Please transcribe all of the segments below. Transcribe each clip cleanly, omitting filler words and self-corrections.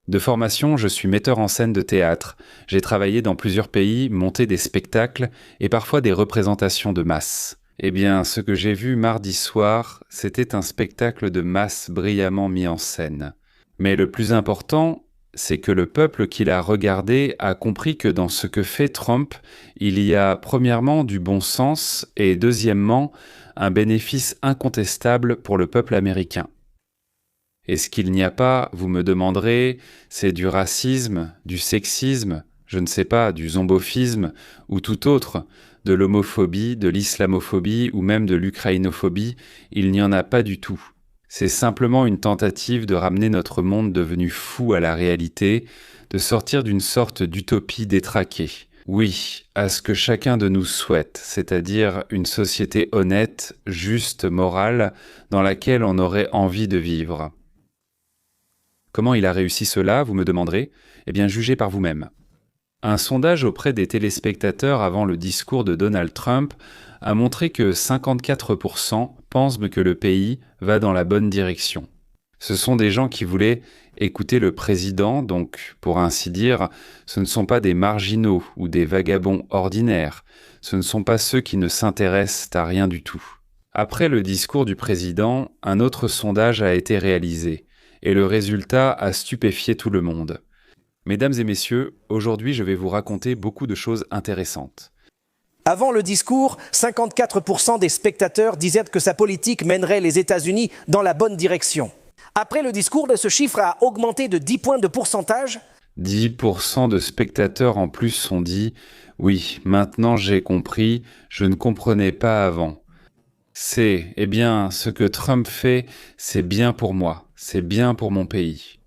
De formation, je suis metteur en scène de théâtre. J'ai travaillé dans plusieurs pays, monté des spectacles et parfois des représentations de masse. Eh bien, ce que j'ai vu mardi soir, c'était un spectacle de masse brillamment mis en scène. Mais le plus important, c'est que le peuple qui l'a regardé a compris que dans ce que fait Trump, il y a premièrement du bon sens et deuxièmement un bénéfice incontestable pour le peuple américain. Et ce qu'il n'y a pas, vous me demanderez, c'est du racisme, du sexisme, je ne sais pas, du zombophisme ou tout autre, de l'homophobie, de l'islamophobie ou même de l'ukrainophobie, il n'y en a pas du tout. C'est simplement une tentative de ramener notre monde devenu fou à la réalité, de sortir d'une sorte d'utopie détraquée. Oui, à ce que chacun de nous souhaite, c'est-à-dire une société honnête, juste, morale, dans laquelle on aurait envie de vivre. Comment il a réussi cela, vous me demanderez ? Eh bien, jugez par vous-même. Un sondage auprès des téléspectateurs avant le discours de Donald Trump a montré que 54% pensent que le pays va dans la bonne direction. Ce sont des gens qui voulaient écouter le président, donc, pour ainsi dire, ce ne sont pas des marginaux ou des vagabonds ordinaires, ce ne sont pas ceux qui ne s'intéressent à rien du tout. Après le discours du président, un autre sondage a été réalisé, et le résultat a stupéfié tout le monde. Mesdames et messieurs, aujourd'hui je vais vous raconter beaucoup de choses intéressantes. Avant le discours, 54% des spectateurs disaient que sa politique mènerait les États-Unis dans la bonne direction. Après le discours, ce chiffre a augmenté de 10 points de pourcentage. 10% de spectateurs en plus ont dit « Oui, maintenant j'ai compris, je ne comprenais pas avant ». Eh bien, ce que Trump fait, c'est bien pour moi, c'est bien pour mon pays.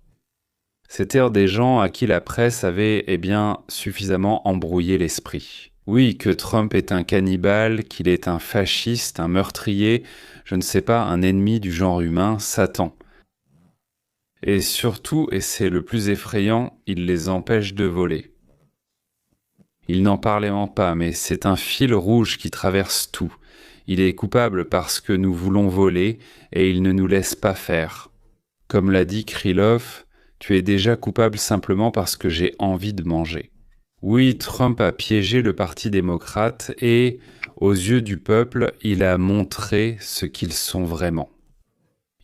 C'étaient des gens à qui la presse avait, suffisamment embrouillé l'esprit. Oui, que Trump est un cannibale, qu'il est un fasciste, un meurtrier, je ne sais pas, un ennemi du genre humain, Satan. Et surtout, et c'est le plus effrayant, il les empêche de voler. Il n'en parlait pas, mais c'est un fil rouge qui traverse tout. Il est coupable parce que nous voulons voler et il ne nous laisse pas faire. Comme l'a dit Krylov, tu es déjà coupable simplement parce que j'ai envie de manger. Oui, Trump a piégé le Parti démocrate et, aux yeux du peuple, il a montré ce qu'ils sont vraiment.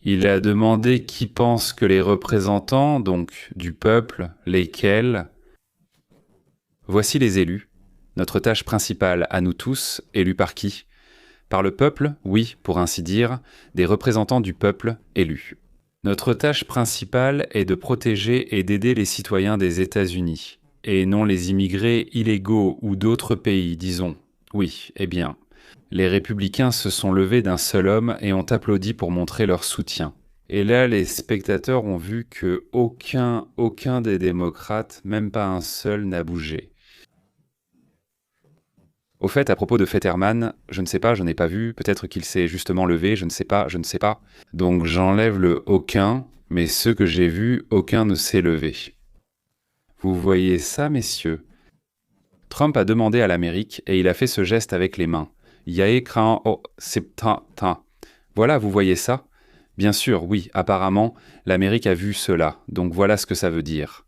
Il a demandé qui pense que les représentants, donc du peuple, lesquels. Voici les élus. Notre tâche principale à nous tous, élus par qui ? Par le peuple, oui, pour ainsi dire, des représentants du peuple élus. Notre tâche principale est de protéger et d'aider les citoyens des États-Unis, et non les immigrés illégaux ou d'autres pays, disons. Oui, les républicains se sont levés d'un seul homme et ont applaudi pour montrer leur soutien. Et là, les spectateurs ont vu que aucun des démocrates, même pas un seul, n'a bougé. Au fait, à propos de Fetterman, je ne sais pas, je n'ai pas vu, peut-être qu'il s'est justement levé, je ne sais pas. Donc j'enlève le « aucun », mais ceux que j'ai vus, aucun ne s'est levé. Vous voyez ça, messieurs ? Trump a demandé à l'Amérique et il a fait ce geste avec les mains. Yae cran o septan. Voilà, vous voyez ça ? Bien sûr, oui, apparemment, l'Amérique a vu cela, donc voilà ce que ça veut dire.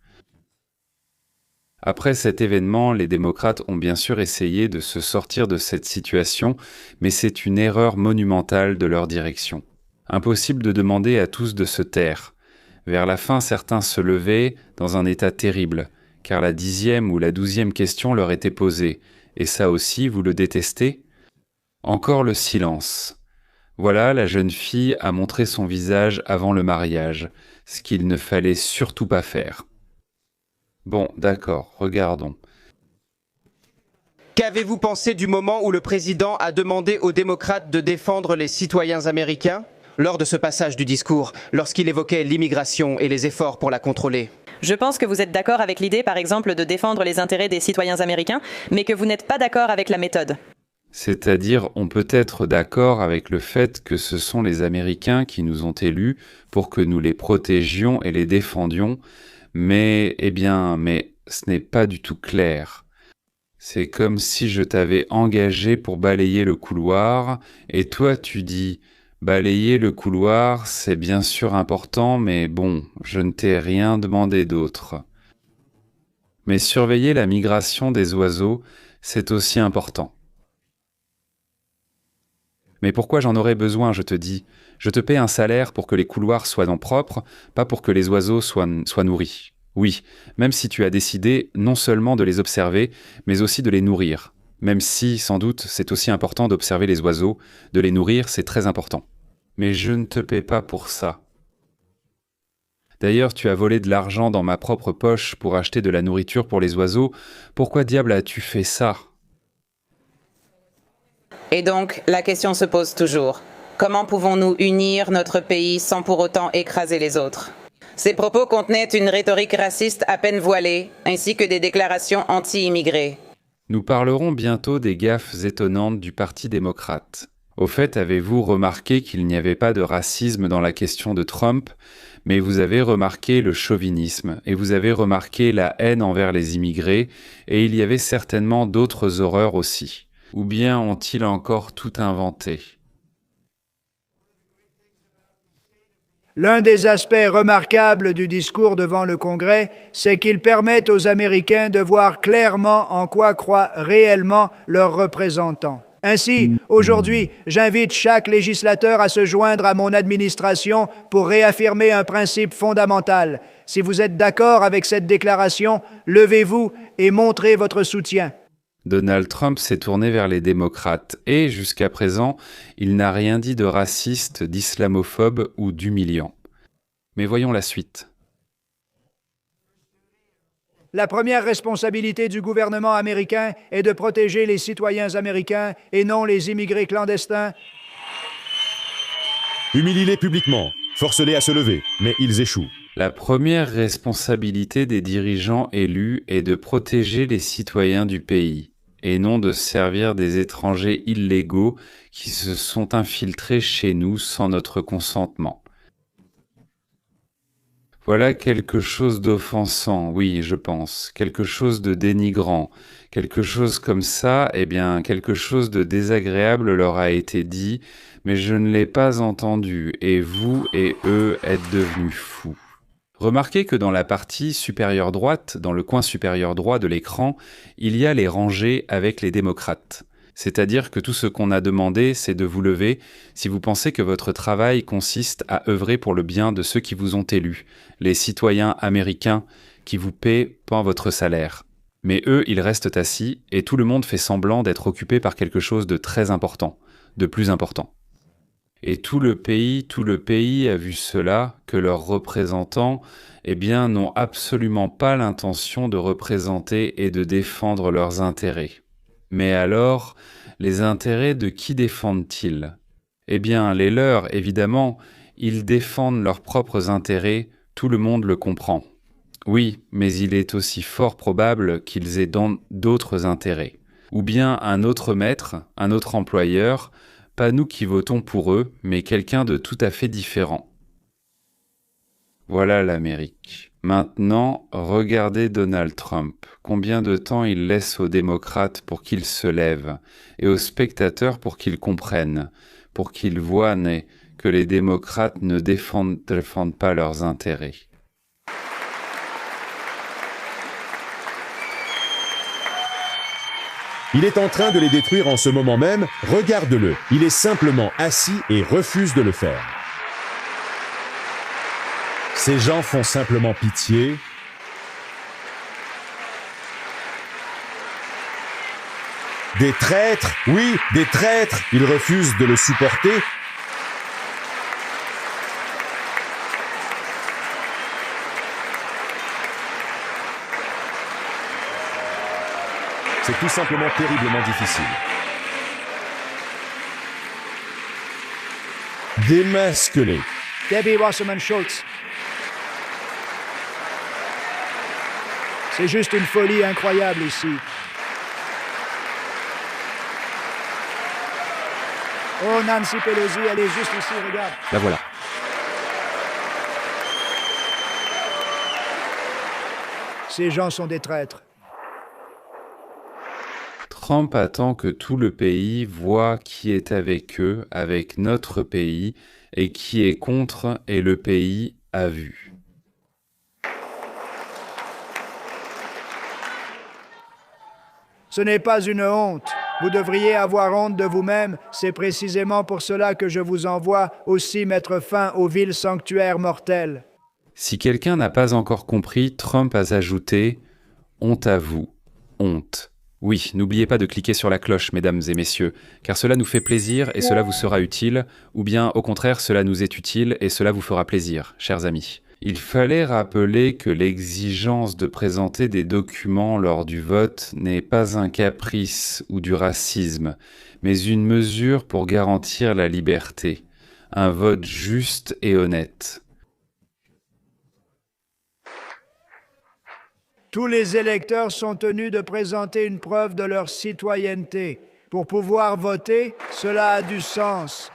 Après cet événement, les démocrates ont bien sûr essayé de se sortir de cette situation, mais c'est une erreur monumentale de leur direction. Impossible de demander à tous de se taire. Vers la fin, certains se levaient dans un état terrible, car la 10e ou la 12e question leur était posée. Et ça aussi, vous le détestez ? Encore le silence. Voilà, la jeune fille a montré son visage avant le mariage, ce qu'il ne fallait surtout pas faire. Bon, d'accord, regardons. Qu'avez-vous pensé du moment où le président a demandé aux démocrates de défendre les citoyens américains ? Lors de ce passage du discours, lorsqu'il évoquait l'immigration et les efforts pour la contrôler. Je pense que vous êtes d'accord avec l'idée, par exemple, de défendre les intérêts des citoyens américains, mais que vous n'êtes pas d'accord avec la méthode. C'est-à-dire, on peut être d'accord avec le fait que ce sont les Américains qui nous ont élus pour que nous les protégions et les défendions, mais ce n'est pas du tout clair. C'est comme si je t'avais engagé pour balayer le couloir, et toi tu dis Balayer le couloir, c'est bien sûr important, mais bon, je ne t'ai rien demandé d'autre. Mais surveiller la migration des oiseaux, c'est aussi important. Mais pourquoi j'en aurais besoin, je te dis? Je te paie un salaire pour que les couloirs soient en propre, pas pour que les oiseaux soient nourris. Oui, même si tu as décidé non seulement de les observer, mais aussi de les nourrir. Même si, sans doute, c'est aussi important d'observer les oiseaux, de les nourrir, c'est très important. Mais je ne te paie pas pour ça. D'ailleurs, tu as volé de l'argent dans ma propre poche pour acheter de la nourriture pour les oiseaux. Pourquoi diable as-tu fait ça? Et donc, la question se pose toujours. Comment pouvons-nous unir notre pays sans pour autant écraser les autres? Ces propos contenaient une rhétorique raciste à peine voilée, ainsi que des déclarations anti-immigrés. Nous parlerons bientôt des gaffes étonnantes du Parti démocrate. Au fait, avez-vous remarqué qu'il n'y avait pas de racisme dans la question de Trump, mais vous avez remarqué le chauvinisme, et vous avez remarqué la haine envers les immigrés, et il y avait certainement d'autres horreurs aussi. Ou bien ont-ils encore tout inventé? L'un des aspects remarquables du discours devant le Congrès, c'est qu'il permet aux Américains de voir clairement en quoi croient réellement leurs représentants. Ainsi, aujourd'hui, j'invite chaque législateur à se joindre à mon administration pour réaffirmer un principe fondamental. Si vous êtes d'accord avec cette déclaration, levez-vous et montrez votre soutien. Donald Trump s'est tourné vers les démocrates et, jusqu'à présent, il n'a rien dit de raciste, d'islamophobe ou d'humiliant. Mais voyons la suite. La première responsabilité du gouvernement américain est de protéger les citoyens américains et non les immigrés clandestins. Humilie-les publiquement, force-les à se lever, mais ils échouent. La première responsabilité des dirigeants élus est de protéger les citoyens du pays, et non de servir des étrangers illégaux qui se sont infiltrés chez nous sans notre consentement. Voilà quelque chose d'offensant, oui, je pense, quelque chose de dénigrant, quelque chose comme ça, eh bien, quelque chose de désagréable leur a été dit, mais je ne l'ai pas entendu, et vous et eux êtes devenus fous. Remarquez que dans la partie supérieure droite, dans le coin supérieur droit de l'écran, il y a les rangées avec les démocrates. C'est-à-dire que tout ce qu'on a demandé, c'est de vous lever si vous pensez que votre travail consiste à œuvrer pour le bien de ceux qui vous ont élus, les citoyens américains qui vous paient pas votre salaire. Mais eux, ils restent assis et tout le monde fait semblant d'être occupé par quelque chose de très important, de plus important. Et tout le pays a vu cela, que leurs représentants, eh bien, n'ont absolument pas l'intention de représenter et de défendre leurs intérêts. Mais alors, les intérêts de qui défendent-ils? Eh bien, les leurs, évidemment, ils défendent leurs propres intérêts, tout le monde le comprend. Oui, mais il est aussi fort probable qu'ils aient d'autres intérêts. Ou bien un autre maître, un autre employeur, pas nous qui votons pour eux, mais quelqu'un de tout à fait différent. Voilà l'Amérique. Maintenant, regardez Donald Trump. Combien de temps il laisse aux démocrates pour qu'ils se lèvent, et aux spectateurs pour qu'ils comprennent, pour qu'ils voient que les démocrates ne défendent pas leurs intérêts. Il est en train de les détruire en ce moment même, regarde-le. Il est simplement assis et refuse de le faire. Ces gens font simplement pitié. Des traîtres, oui, des traîtres. Ils refusent de le supporter. C'est tout simplement terriblement difficile. Démasque-les. Debbie Wasserman Schultz. C'est juste une folie incroyable ici. Oh, Nancy Pelosi, elle est juste ici, regarde. La voilà. Ces gens sont des traîtres. Trump attend que tout le pays voit qui est avec eux, avec notre pays, et qui est contre, et le pays a vu. Ce n'est pas une honte. Vous devriez avoir honte de vous-même. C'est précisément pour cela que je vous envoie aussi mettre fin aux vils sanctuaires mortels. Si quelqu'un n'a pas encore compris, Trump a ajouté « Honte à vous, honte ». Oui, n'oubliez pas de cliquer sur la cloche, mesdames et messieurs, car cela nous fait plaisir et cela vous sera utile, ou bien au contraire, cela nous est utile et cela vous fera plaisir, chers amis. Il fallait rappeler que l'exigence de présenter des documents lors du vote n'est pas un caprice ou du racisme, mais une mesure pour garantir la liberté, un vote juste et honnête. Tous les électeurs sont tenus de présenter une preuve de leur citoyenneté. Pour pouvoir voter, cela a du sens.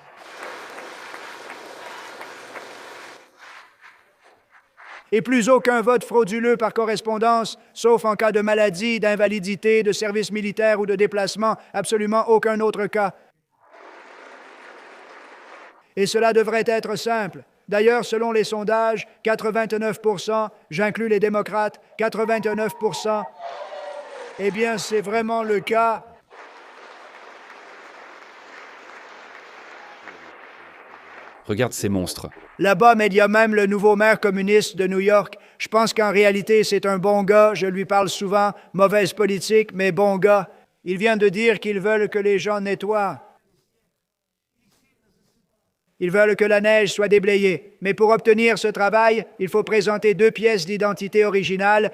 Et plus aucun vote frauduleux par correspondance, sauf en cas de maladie, d'invalidité, de service militaire ou de déplacement, absolument aucun autre cas. Et cela devrait être simple. D'ailleurs, selon les sondages, 89%, j'inclus les démocrates, 89%, eh bien, c'est vraiment le cas. Regarde ces monstres. Là-bas, mais il y a même le nouveau maire communiste de New York. Je pense qu'en réalité, c'est un bon gars. Je lui parle souvent. Mauvaise politique, mais bon gars. Il vient de dire qu'ils veulent que les gens nettoient. Ils veulent que la neige soit déblayée. Mais pour obtenir ce travail, il faut présenter 2 pièces d'identité originales.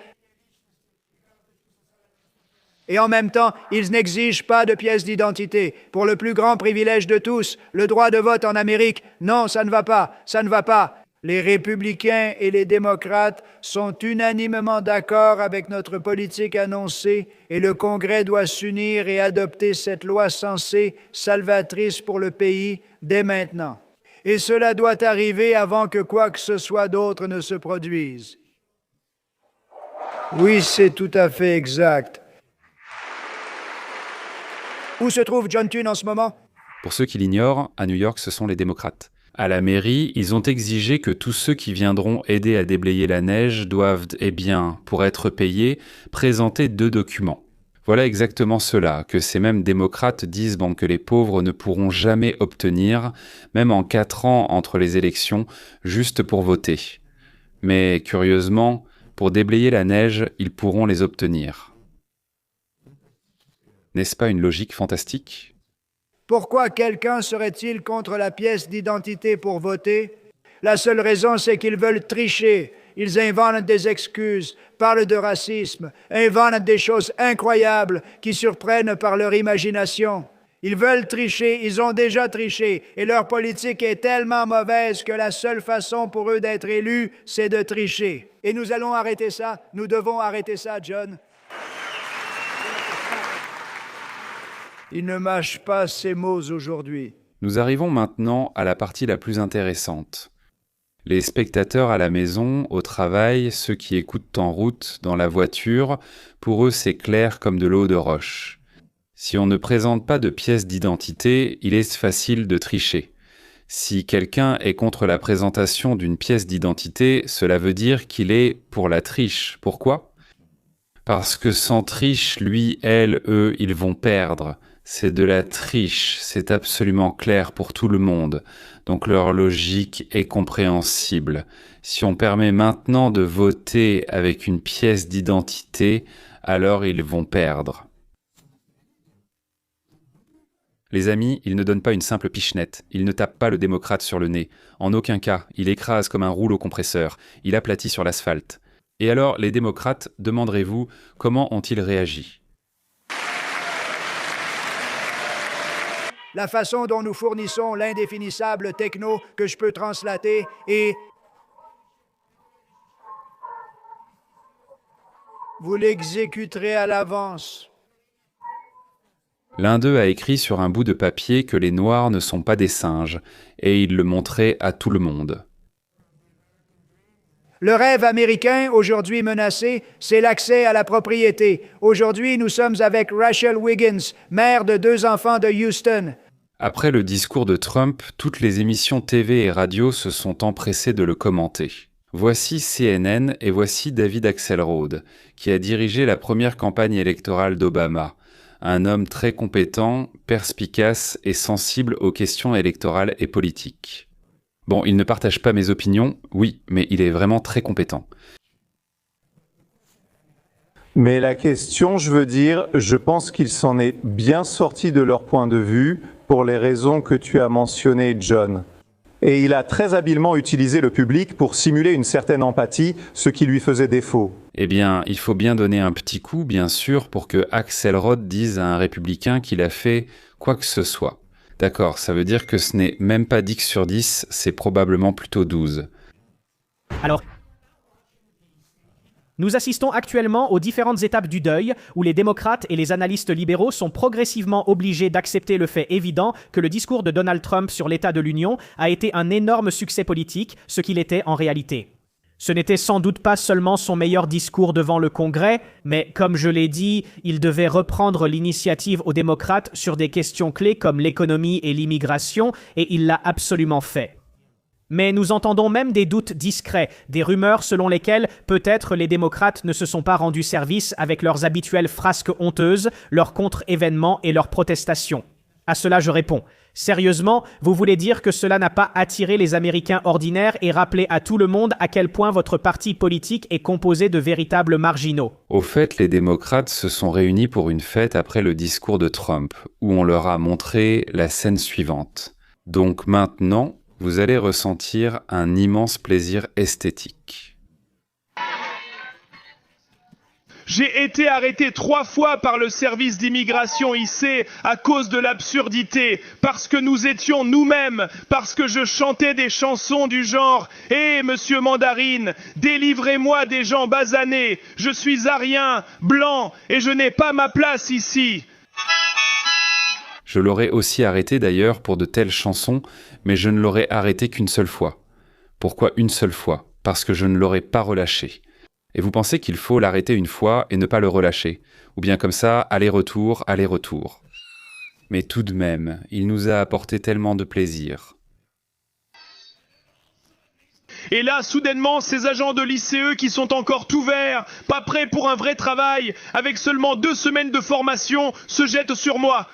Et en même temps, ils n'exigent pas de pièces d'identité. Pour le plus grand privilège de tous, le droit de vote en Amérique, non, ça ne va pas, ça ne va pas. Les républicains et les démocrates sont unanimement d'accord avec notre politique annoncée et le Congrès doit s'unir et adopter cette loi censée salvatrice pour le pays dès maintenant. Et cela doit arriver avant que quoi que ce soit d'autre ne se produise. Oui, c'est tout à fait exact. Où se trouve John Thune en ce moment? Pour ceux qui l'ignorent, à New York, ce sont les démocrates. À la mairie, ils ont exigé que tous ceux qui viendront aider à déblayer la neige doivent, pour être payés, présenter 2 documents. Voilà exactement cela que ces mêmes démocrates disent que les pauvres ne pourront jamais obtenir, même en 4 ans entre les élections, juste pour voter. Mais curieusement, pour déblayer la neige, ils pourront les obtenir. N'est-ce pas une logique fantastique ? Pourquoi quelqu'un serait-il contre la pièce d'identité pour voter? La seule raison, c'est qu'ils veulent tricher. Ils inventent des excuses, parlent de racisme, inventent des choses incroyables qui surprennent par leur imagination. Ils veulent tricher, ils ont déjà triché, et leur politique est tellement mauvaise que la seule façon pour eux d'être élus, c'est de tricher. Et nous allons arrêter ça, nous devons arrêter ça, John. Il ne mâche pas ses mots aujourd'hui. Nous arrivons maintenant à la partie la plus intéressante. Les spectateurs à la maison, au travail, ceux qui écoutent en route, dans la voiture, pour eux c'est clair comme de l'eau de roche. Si on ne présente pas de pièce d'identité, il est facile de tricher. Si quelqu'un est contre la présentation d'une pièce d'identité, cela veut dire qu'il est pour la triche. Pourquoi ? Parce que sans triche, lui, elle, eux, ils vont perdre. C'est de la triche, c'est absolument clair pour tout le monde, donc leur logique est compréhensible. Si on permet maintenant de voter avec une pièce d'identité, alors ils vont perdre. Les amis, il ne donne pas une simple pichenette, il ne tape pas le démocrate sur le nez, en aucun cas, il écrase comme un rouleau compresseur, il aplatit sur l'asphalte. Et alors, les démocrates, demanderez-vous, comment ont-ils réagi ? La façon dont nous fournissons l'indéfinissable techno que je peux translater est... Vous l'exécuterez à l'avance. L'un d'eux a écrit sur un bout de papier que les Noirs ne sont pas des singes, et il le montrait à tout le monde. Le rêve américain, aujourd'hui menacé, c'est l'accès à la propriété. Aujourd'hui, nous sommes avec Rachel Wiggins, mère de 2 enfants de Houston. Après le discours de Trump, toutes les émissions TV et radio se sont empressées de le commenter. Voici CNN et voici David Axelrod, qui a dirigé la première campagne électorale d'Obama. Un homme très compétent, perspicace et sensible aux questions électorales et politiques. Bon, il ne partage pas mes opinions, oui, mais il est vraiment très compétent. Mais la question, je pense qu'ils s'en est bien sortis de leur point de vue pour les raisons que tu as mentionnées, John. Et il a très habilement utilisé le public pour simuler une certaine empathie, ce qui lui faisait défaut. Eh bien, il faut bien donner un petit coup, bien sûr, pour que Axelrod dise à un républicain qu'il a fait quoi que ce soit. D'accord, ça veut dire que ce n'est même pas 10 sur 10, c'est probablement plutôt 12. Alors, nous assistons actuellement aux différentes étapes du deuil, où les démocrates et les analystes libéraux sont progressivement obligés d'accepter le fait évident que le discours de Donald Trump sur l'état de l'Union a été un énorme succès politique, ce qu'il était en réalité. Ce n'était sans doute pas seulement son meilleur discours devant le Congrès, mais comme je l'ai dit, il devait reprendre l'initiative aux démocrates sur des questions clés comme l'économie et l'immigration, et il l'a absolument fait. Mais nous entendons même des doutes discrets, des rumeurs selon lesquelles peut-être les démocrates ne se sont pas rendus service avec leurs habituelles frasques honteuses, leurs contre-événements et leurs protestations. À cela je réponds. Sérieusement, vous voulez dire que cela n'a pas attiré les Américains ordinaires et rappelé à tout le monde à quel point votre parti politique est composé de véritables marginaux? Au fait, les démocrates se sont réunis pour une fête après le discours de Trump, où on leur a montré la scène suivante. Donc maintenant, vous allez ressentir un immense plaisir esthétique. J'ai été arrêté 3 fois par le service d'immigration IC à cause de l'absurdité, parce que nous étions nous-mêmes, parce que je chantais des chansons du genre « Hé, monsieur Mandarine, délivrez-moi des gens basanés, je suis arien, blanc, et je n'ai pas ma place ici !» Je l'aurais aussi arrêté d'ailleurs pour de telles chansons, mais je ne l'aurais arrêté qu'une seule fois. Pourquoi une seule fois? Parce que je ne l'aurais pas relâché. Et vous pensez qu'il faut l'arrêter une fois et ne pas le relâcher? Ou bien comme ça, aller-retour, aller-retour. Mais tout de même, il nous a apporté tellement de plaisir. Et là, soudainement, ces agents de l'ICE qui sont encore tout verts, pas prêts pour un vrai travail, avec seulement 2 semaines de formation, se jettent sur moi.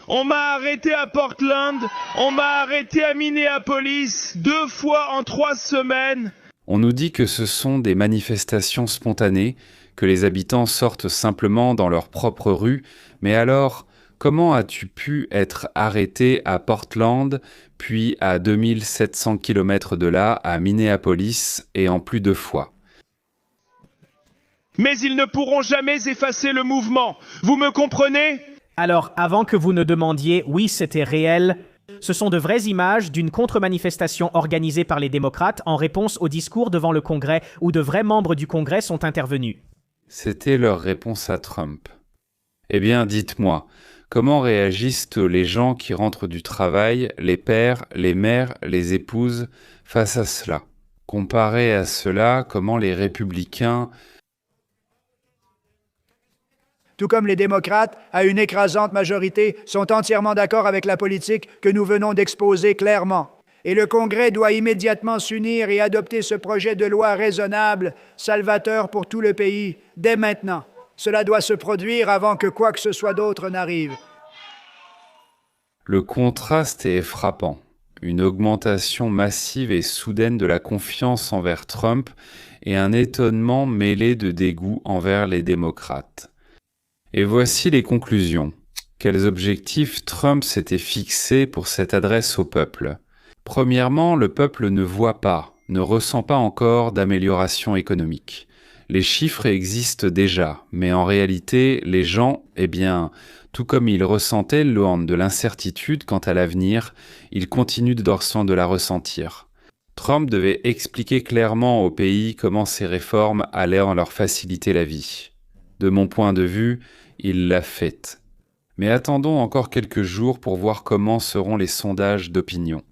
On m'a arrêté à Portland, on m'a arrêté à Minneapolis, 2 fois en 3 semaines. On nous dit que ce sont des manifestations spontanées, que les habitants sortent simplement dans leur propre rue, mais alors, comment as-tu pu être arrêté à Portland, puis à 2700 km de là, à Minneapolis, et en plus 2 fois? Mais ils ne pourront jamais effacer le mouvement, vous me comprenez? Alors, avant que vous ne demandiez « oui, c'était réel », ce sont de vraies images d'une contre-manifestation organisée par les démocrates en réponse au discours devant le Congrès où de vrais membres du Congrès sont intervenus. C'était leur réponse à Trump. Eh bien, dites-moi, comment réagissent les gens qui rentrent du travail, les pères, les mères, les épouses, face à cela? Comparé à cela, comment les républicains... Tout comme les démocrates, à une écrasante majorité, sont entièrement d'accord avec la politique que nous venons d'exposer clairement. Et le Congrès doit immédiatement s'unir et adopter ce projet de loi raisonnable, salvateur pour tout le pays, dès maintenant. Cela doit se produire avant que quoi que ce soit d'autre n'arrive. Le contraste est frappant. Une augmentation massive et soudaine de la confiance envers Trump et un étonnement mêlé de dégoût envers les démocrates. Et voici les conclusions. Quels objectifs Trump s'était fixés pour cette adresse au peuple? Premièrement, le peuple ne voit pas, ne ressent pas encore d'amélioration économique. Les chiffres existent déjà, mais en réalité, les gens, tout comme ils ressentaient l'onde de l'incertitude quant à l'avenir, ils continuent de la ressentir. Trump devait expliquer clairement au pays comment ces réformes allaient en leur faciliter la vie. De mon point de vue, il l'a faite. Mais attendons encore quelques jours pour voir comment seront les sondages d'opinion.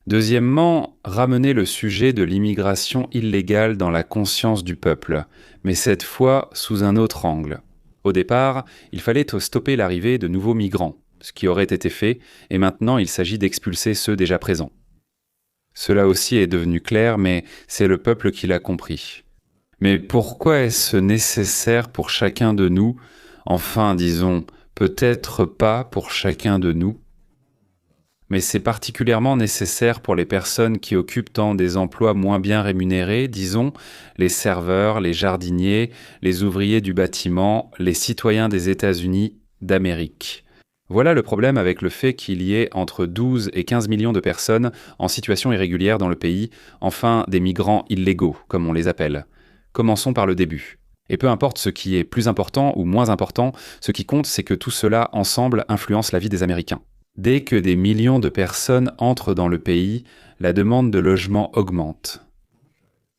Deuxièmement, ramener le sujet de l'immigration illégale dans la conscience du peuple, mais cette fois sous un autre angle. Au départ, il fallait stopper l'arrivée de nouveaux migrants, ce qui aurait été fait, et maintenant il s'agit d'expulser ceux déjà présents. Cela aussi est devenu clair, mais c'est le peuple qui l'a compris. Mais pourquoi est-ce nécessaire pour chacun de nous? Enfin, disons, peut-être pas pour chacun de nous. Mais c'est particulièrement nécessaire pour les personnes qui occupent tant des emplois moins bien rémunérés, disons, les serveurs, les jardiniers, les ouvriers du bâtiment, les citoyens des États-Unis d'Amérique. Voilà le problème avec le fait qu'il y ait entre 12 et 15 millions de personnes en situation irrégulière dans le pays, enfin des migrants illégaux, comme on les appelle. Commençons par le début. Et peu importe ce qui est plus important ou moins important, ce qui compte, c'est que tout cela ensemble influence la vie des Américains. Dès que des millions de personnes entrent dans le pays, la demande de logement augmente.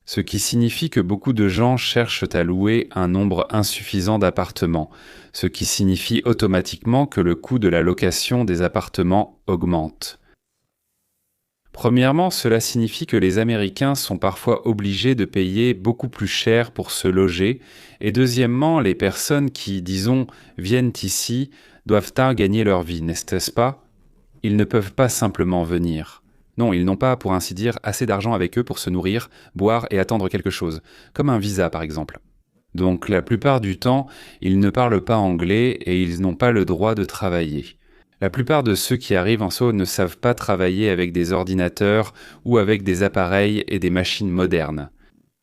Ce qui signifie que beaucoup de gens cherchent à louer un nombre insuffisant d'appartements, ce qui signifie automatiquement que le coût de la location des appartements augmente. Premièrement, cela signifie que les Américains sont parfois obligés de payer beaucoup plus cher pour se loger, et deuxièmement, les personnes qui, disons, viennent ici doivent gagner leur vie, n'est-ce pas? Ils ne peuvent pas simplement venir. Non, ils n'ont pas, pour ainsi dire, assez d'argent avec eux pour se nourrir, boire et attendre quelque chose, comme un visa par exemple. Donc la plupart du temps, ils ne parlent pas anglais et ils n'ont pas le droit de travailler. La plupart de ceux qui arrivent en soi ne savent pas travailler avec des ordinateurs ou avec des appareils et des machines modernes.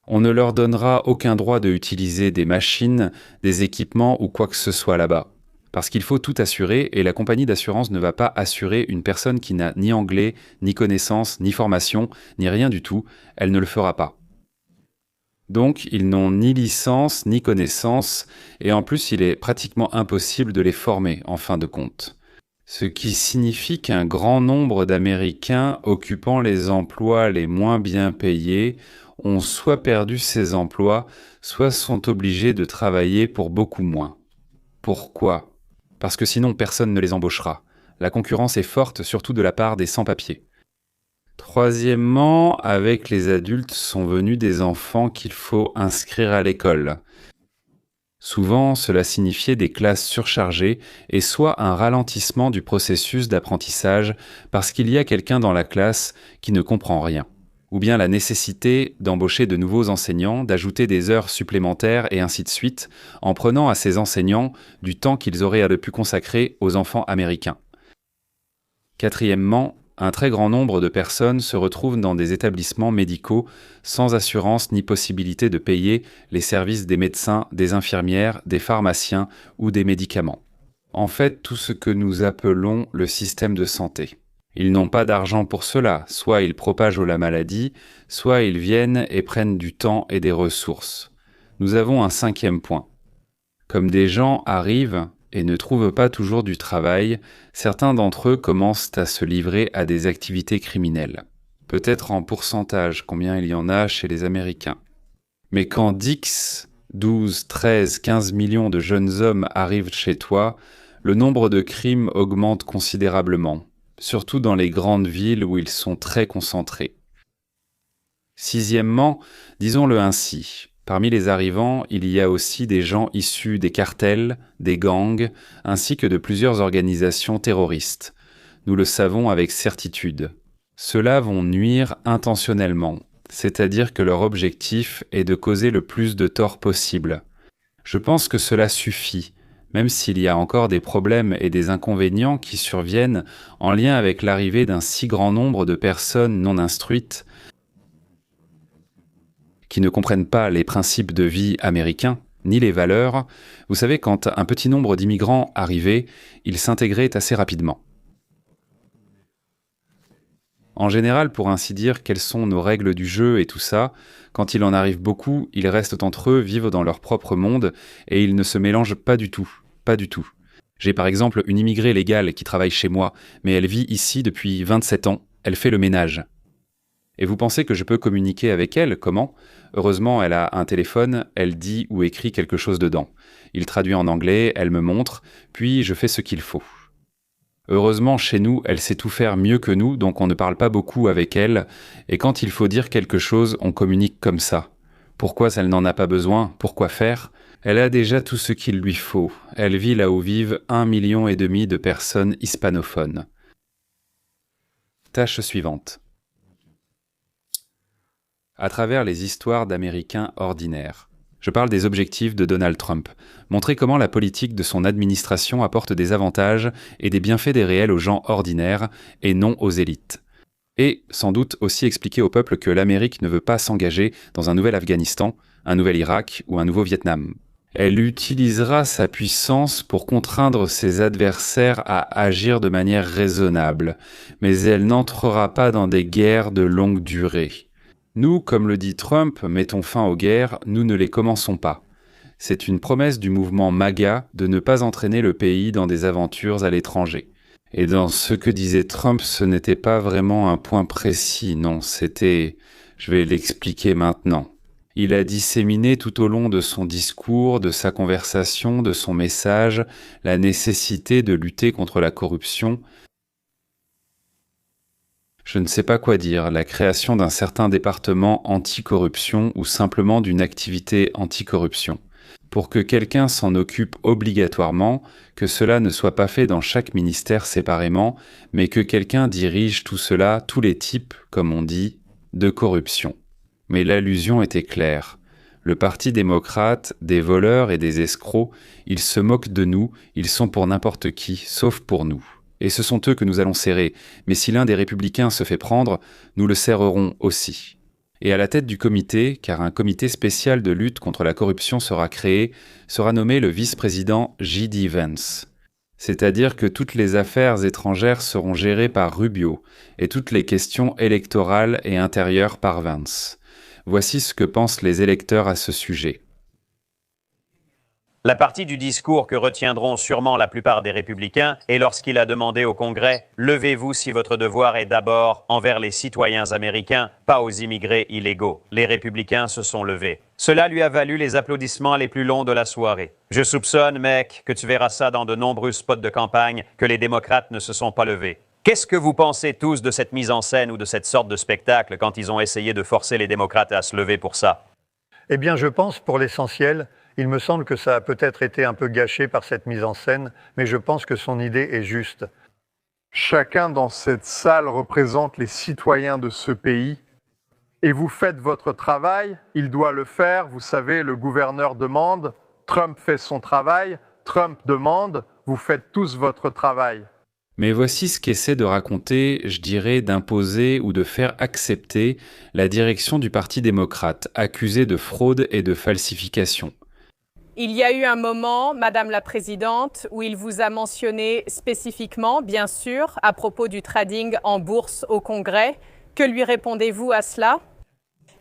On ne leur donnera aucun droit de utiliser des machines, des équipements ou quoi que ce soit là-bas. Parce qu'il faut tout assurer et la compagnie d'assurance ne va pas assurer une personne qui n'a ni anglais, ni connaissance, ni formation, ni rien du tout, elle ne le fera pas. Donc ils n'ont ni licence, ni connaissance, et en plus il est pratiquement impossible de les former en fin de compte. Ce qui signifie qu'un grand nombre d'Américains occupant les emplois les moins bien payés ont soit perdu ces emplois, soit sont obligés de travailler pour beaucoup moins. Pourquoi ? Parce que sinon personne ne les embauchera. La concurrence est forte, surtout de la part des sans-papiers. Troisièmement, avec les adultes sont venus des enfants qu'il faut inscrire à l'école. Souvent, cela signifiait des classes surchargées et soit un ralentissement du processus d'apprentissage parce qu'il y a quelqu'un dans la classe qui ne comprend rien. Ou bien la nécessité d'embaucher de nouveaux enseignants, d'ajouter des heures supplémentaires et ainsi de suite, en prenant à ces enseignants du temps qu'ils auraient pu consacrer aux enfants américains. Quatrièmement, un très grand nombre de personnes se retrouvent dans des établissements médicaux sans assurance ni possibilité de payer les services des médecins, des infirmières, des pharmaciens ou des médicaments. En fait, tout ce que nous appelons le système de santé. Ils n'ont pas d'argent pour cela, soit ils propagent la maladie, soit ils viennent et prennent du temps et des ressources. Nous avons un cinquième point. Comme des gens arrivent et ne trouvent pas toujours du travail, certains d'entre eux commencent à se livrer à des activités criminelles. Peut-être en pourcentage, combien il y en a chez les Américains. Mais quand 10, 12, 13, 15 millions de jeunes hommes arrivent chez toi, le nombre de crimes augmente considérablement. Surtout dans les grandes villes où ils sont très concentrés. Sixièmement, disons-le ainsi, parmi les arrivants, il y a aussi des gens issus des cartels, des gangs, ainsi que de plusieurs organisations terroristes. Nous le savons avec certitude. Ceux-là vont nuire intentionnellement, c'est-à-dire que leur objectif est de causer le plus de tort possible. Je pense que cela suffit. Même s'il y a encore des problèmes et des inconvénients qui surviennent en lien avec l'arrivée d'un si grand nombre de personnes non instruites qui ne comprennent pas les principes de vie américains, ni les valeurs, vous savez, quand un petit nombre d'immigrants arrivaient, ils s'intégraient assez rapidement. En général, pour ainsi dire, quelles sont nos règles du jeu et tout ça, quand il en arrive beaucoup, ils restent entre eux, vivent dans leur propre monde et ils ne se mélangent pas du tout. Pas du tout. J'ai par exemple une immigrée légale qui travaille chez moi, mais elle vit ici depuis 27 ans, elle fait le ménage. Et vous pensez que je peux communiquer avec elle? Comment? Heureusement, elle a un téléphone, elle dit ou écrit quelque chose dedans. Il traduit en anglais, elle me montre, puis je fais ce qu'il faut. Heureusement, chez nous, elle sait tout faire mieux que nous, donc on ne parle pas beaucoup avec elle, et quand il faut dire quelque chose, on communique comme ça. Pourquoi elle n'en a pas besoin? Pourquoi faire? Elle a déjà tout ce qu'il lui faut. Elle vit là où vivent 1,5 million de personnes hispanophones. Tâche suivante. À travers les histoires d'Américains ordinaires. Je parle des objectifs de Donald Trump. Montrer comment la politique de son administration apporte des avantages et des bienfaits des réels aux gens ordinaires et non aux élites. Et, sans doute, aussi expliquer au peuple que l'Amérique ne veut pas s'engager dans un nouvel Afghanistan, un nouvel Irak ou un nouveau Vietnam. Elle utilisera sa puissance pour contraindre ses adversaires à agir de manière raisonnable, mais elle n'entrera pas dans des guerres de longue durée. Nous, comme le dit Trump, mettons fin aux guerres, nous ne les commençons pas. C'est une promesse du mouvement MAGA de ne pas entraîner le pays dans des aventures à l'étranger. Et dans ce que disait Trump, ce n'était pas vraiment un point précis, non, c'était... Je vais l'expliquer maintenant. Il a disséminé tout au long de son discours, de sa conversation, de son message, la nécessité de lutter contre la corruption. Je ne sais pas quoi dire, la création d'un certain département anticorruption ou simplement d'une activité anticorruption. Pour que quelqu'un s'en occupe obligatoirement, que cela ne soit pas fait dans chaque ministère séparément, mais que quelqu'un dirige tout cela, tous les types, comme on dit, de corruption. Mais l'allusion était claire. Le Parti démocrate, des voleurs et des escrocs, ils se moquent de nous, ils sont pour n'importe qui, sauf pour nous. Et ce sont eux que nous allons serrer, mais si l'un des républicains se fait prendre, nous le serrerons aussi. Et à la tête du comité, car un comité spécial de lutte contre la corruption sera créé, sera nommé le vice-président J.D. Vance. C'est-à-dire que toutes les affaires étrangères seront gérées par Rubio, et toutes les questions électorales et intérieures par Vance. Voici ce que pensent les électeurs à ce sujet. La partie du discours que retiendront sûrement la plupart des républicains est lorsqu'il a demandé au Congrès « Levez-vous si votre devoir est d'abord envers les citoyens américains, pas aux immigrés illégaux ». Les républicains se sont levés. Cela lui a valu les applaudissements les plus longs de la soirée. Je soupçonne, mec, que tu verras ça dans de nombreux spots de campagne, que les démocrates ne se sont pas levés. Qu'est-ce que vous pensez tous de cette mise en scène ou de cette sorte de spectacle quand ils ont essayé de forcer les démocrates à se lever pour ça? Eh bien, je pense, pour l'essentiel, il me semble que ça a peut-être été un peu gâché par cette mise en scène, mais je pense que son idée est juste. Chacun dans cette salle représente les citoyens de ce pays. Et vous faites votre travail, il doit le faire, vous savez, le gouverneur demande, Trump fait son travail, Trump demande, vous faites tous votre travail. Mais voici ce qu'essaie de raconter, je dirais, d'imposer ou de faire accepter la direction du Parti démocrate, accusé de fraude et de falsification. Il y a eu un moment, Madame la Présidente, où il vous a mentionné spécifiquement, bien sûr, à propos du trading en bourse au Congrès. Que lui répondez-vous à cela?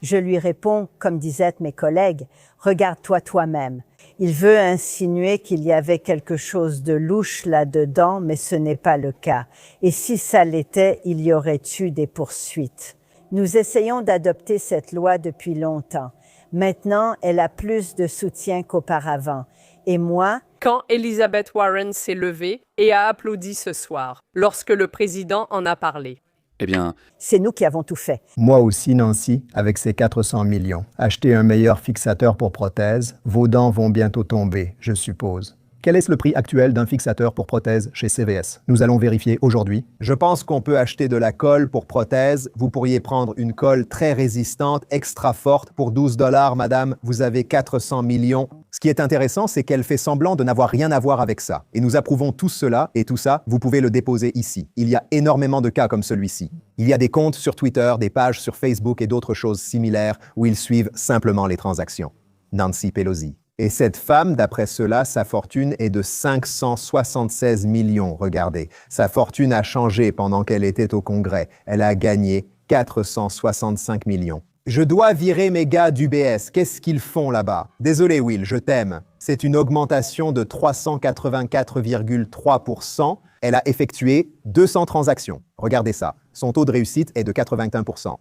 Je lui réponds, comme disaient mes collègues, « Regarde-toi toi-même ». Il veut insinuer qu'il y avait quelque chose de louche là-dedans, mais ce n'est pas le cas. Et si ça l'était, il y aurait eu des poursuites. Nous essayons d'adopter cette loi depuis longtemps. Maintenant, elle a plus de soutien qu'auparavant. Et moi... Quand Elizabeth Warren s'est levée et a applaudi ce soir, lorsque le président en a parlé. Eh bien... C'est nous qui avons tout fait. Moi aussi, Nancy, avec ces 400 millions. Achetez un meilleur fixateur pour prothèse. Vos dents vont bientôt tomber, je suppose. Quel est le prix actuel d'un fixateur pour prothèse chez CVS? Nous allons vérifier aujourd'hui. Je pense qu'on peut acheter de la colle pour prothèse. Vous pourriez prendre une colle très résistante, extra forte, pour 12 $, madame. Vous avez 400 millions. Ce qui est intéressant, c'est qu'elle fait semblant de n'avoir rien à voir avec ça. Et nous approuvons tout cela, et tout ça, vous pouvez le déposer ici. Il y a énormément de cas comme celui-ci. Il y a des comptes sur Twitter, des pages sur Facebook et d'autres choses similaires où ils suivent simplement les transactions. Nancy Pelosi. Et cette femme, d'après cela, sa fortune est de 576 millions, regardez. Sa fortune a changé pendant qu'elle était au Congrès. Elle a gagné 465 millions. Je dois virer mes gars d'UBS. Qu'est-ce qu'ils font là-bas? Désolé Will, je t'aime. C'est une augmentation de 384,3%. Elle a effectué 200 transactions. Regardez ça. Son taux de réussite est de 81%.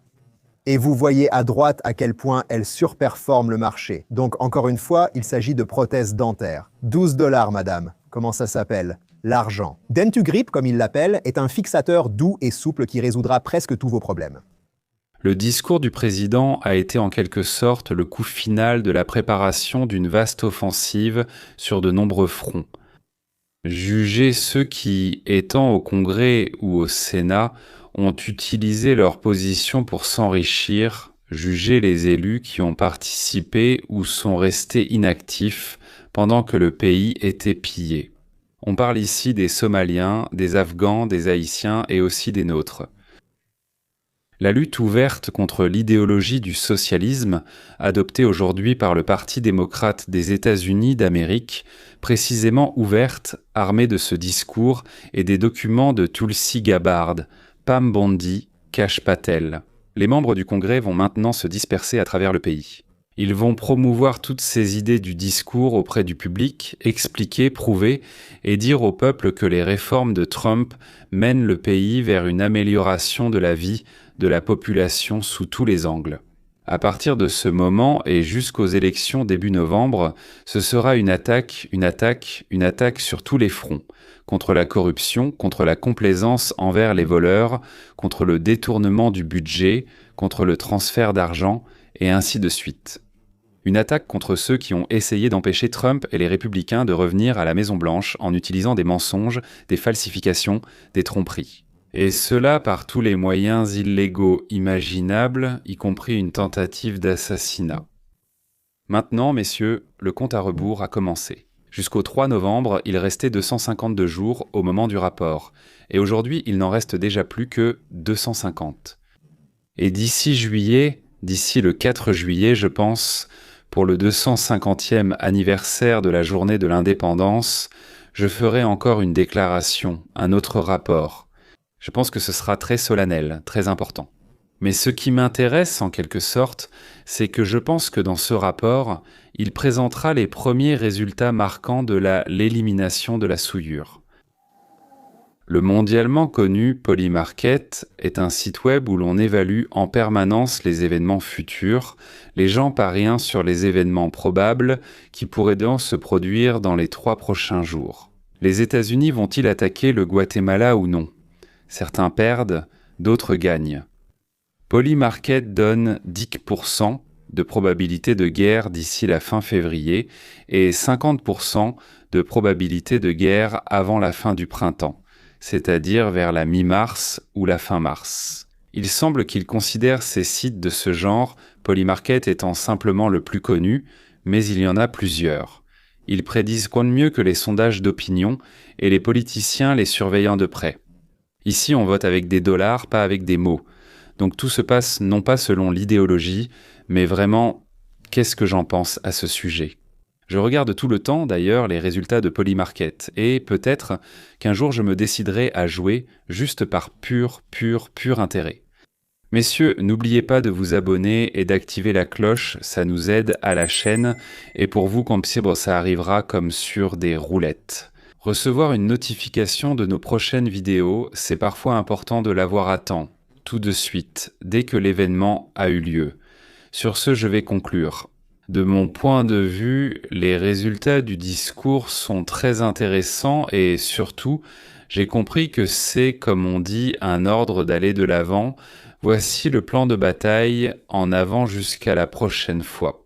Et vous voyez à droite à quel point elle surperforme le marché. Donc, encore une fois, il s'agit de prothèses dentaires. 12 $, madame. Comment ça s'appelle? l'argent. Dentugrip, comme il l'appelle, est un fixateur doux et souple qui résoudra presque tous vos problèmes. Le discours du président a été en quelque sorte le coup final de la préparation d'une vaste offensive sur de nombreux fronts. Jugez ceux qui, étant au Congrès ou au Sénat, ont utilisé leur position pour s'enrichir, jugez les élus qui ont participé ou sont restés inactifs pendant que le pays était pillé. On parle ici des Somaliens, des Afghans, des Haïtiens et aussi des nôtres. La lutte ouverte contre l'idéologie du socialisme, adoptée aujourd'hui par le Parti démocrate des États-Unis d'Amérique, précisément ouverte, armée de ce discours et des documents de Tulsi Gabbard, Pam Bondi, Kash Patel. Les membres du Congrès vont maintenant se disperser à travers le pays. Ils vont promouvoir toutes ces idées du discours auprès du public, expliquer, prouver et dire au peuple que les réformes de Trump mènent le pays vers une amélioration de la vie de la population sous tous les angles. À partir de ce moment et jusqu'aux élections début novembre, ce sera une attaque sur tous les fronts, contre la corruption, contre la complaisance envers les voleurs, contre le détournement du budget, contre le transfert d'argent, et ainsi de suite. Une attaque contre ceux qui ont essayé d'empêcher Trump et les républicains de revenir à la Maison-Blanche en utilisant des mensonges, des falsifications, des tromperies. Et cela par tous les moyens illégaux imaginables, y compris une tentative d'assassinat. Maintenant, messieurs, le compte à rebours a commencé. Jusqu'au 3 novembre, il restait 252 jours au moment du rapport, et aujourd'hui, il n'en reste déjà plus que 250. Et d'ici le 4 juillet, je pense, pour le 250e anniversaire de la journée de l'indépendance, je ferai encore une déclaration, un autre rapport. Je pense que ce sera très solennel, très important. Mais ce qui m'intéresse en quelque sorte, c'est que je pense que dans ce rapport, il présentera les premiers résultats marquants de l'élimination de la souillure. Le mondialement connu Polymarket est un site web où l'on évalue en permanence les événements futurs. Les gens parient sur les événements probables qui pourraient donc se produire dans les 3 prochains jours. Les États-Unis vont-ils attaquer le Guatemala ou non ? Certains perdent, d'autres gagnent. Polymarket donne 10% de probabilité de guerre d'ici la fin février et 50% de probabilité de guerre avant la fin du printemps, c'est-à-dire vers la mi-mars ou la fin mars. Il semble qu'ils considèrent ces sites de ce genre, Polymarket étant simplement le plus connu, mais il y en a plusieurs. Ils prédisent quoi de mieux que les sondages d'opinion et les politiciens les surveillant de près. Ici, on vote avec des dollars, pas avec des mots. Donc tout se passe non pas selon l'idéologie, mais vraiment, qu'est-ce que j'en pense à ce sujet ? Je regarde tout le temps, d'ailleurs, les résultats de Polymarket, et peut-être qu'un jour je me déciderai à jouer juste par pur intérêt. Messieurs, n'oubliez pas de vous abonner et d'activer la cloche, ça nous aide à la chaîne, et pour vous, Campsibre, ça arrivera comme sur des roulettes. Recevoir une notification de nos prochaines vidéos, c'est parfois important de l'avoir à temps, tout de suite, dès que l'événement a eu lieu. Sur ce, je vais conclure. De mon point de vue, les résultats du discours sont très intéressants et surtout, j'ai compris que c'est, comme on dit, un ordre d'aller de l'avant. Voici le plan de bataille en avant jusqu'à la prochaine fois.